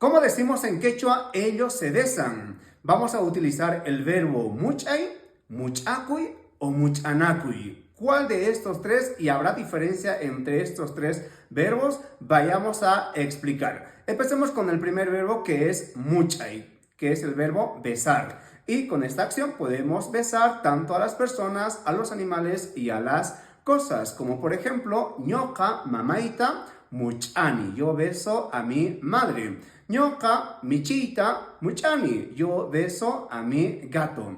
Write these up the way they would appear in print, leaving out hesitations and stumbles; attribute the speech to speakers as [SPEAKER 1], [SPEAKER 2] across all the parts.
[SPEAKER 1] ¿Cómo decimos en quechua ellos se besan? Vamos a utilizar el verbo muchay, muchacuy o muchanacuy. ¿Cuál de estos tres? Y habrá diferencia entre estos tres verbos. Vayamos a explicar. Empecemos con el primer verbo que es muchay, que es el verbo besar. Y con esta acción podemos besar tanto a las personas, a los animales y a las cosas. Como por ejemplo, ñoqa mamaita muchani. Yo beso a mi madre. ñoqa michita muchani. Yo beso a mi gato.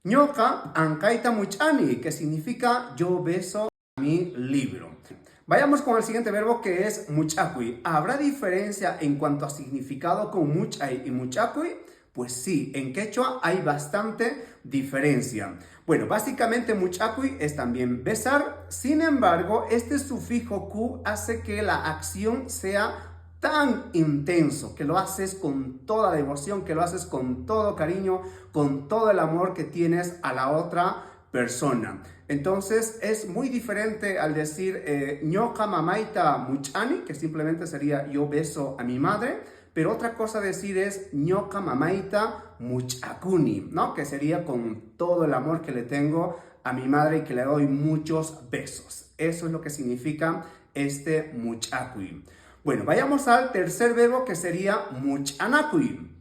[SPEAKER 1] ñoqa ankaita muchani, que significa yo beso a mi libro. Vayamos con el siguiente verbo que es muchacuy. ¿Habrá diferencia en cuanto a significado con muchay y muchacuy? Pues sí, en quechua hay bastante diferencia. Bueno, básicamente muchacuy es también besar, sin embargo, este sufijo cu hace que la acción sea tan intenso, que lo haces con toda devoción, que lo haces con todo cariño, con todo el amor que tienes a la otra persona. Entonces es muy diferente al decir ñoqa mamaita muchani, que simplemente sería yo beso a mi madre, pero otra cosa decir es ñoqa mamaita muchakuni, ¿no? Que sería con todo el amor que le tengo a mi madre y que le doy muchos besos. Eso es lo que significa este muchacuy. Bueno, vayamos al tercer verbo que sería muchanacuy.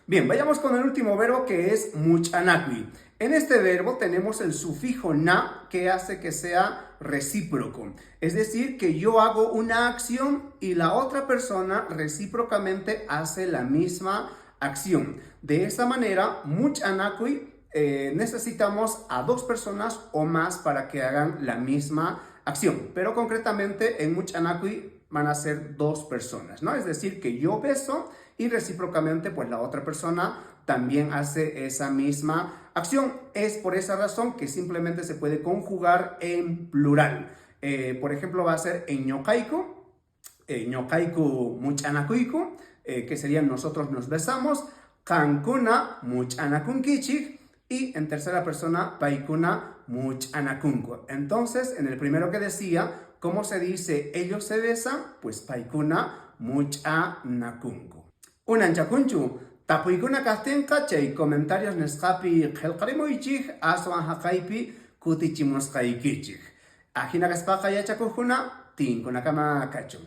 [SPEAKER 1] Bien, vayamos con el último verbo que es muchanacuy. En este verbo tenemos el sufijo na que hace que sea recíproco. Es decir, que yo hago una acción y la otra persona recíprocamente hace la misma acción. De esta manera, muchanacuy necesitamos a dos personas o más para que hagan la misma acción. Pero concretamente en muchanacuy van a ser dos personas, ¿no? Es decir, que yo beso y recíprocamente pues la otra persona también hace esa misma acción. Es por esa razón que simplemente se puede conjugar en plural. Por ejemplo, va a ser en ñoqayku, ñoqayku muchanakuyku, que serían nosotros nos besamos, qankuna muchanakunkichik, y en tercera persona, paikuna muchanakunku. Entonces, en el primero que decía, ¿cómo se dice ellos se besan? Pues paikuna muchanakunku. Unanchakunchu, tapuykuna kastinqa chay comentarios nisqapi qillqarimuychik aswan haqaypi kutichimusqaykichik. Ajina kaspaqa yachakuqkuna tinkunakama kachun.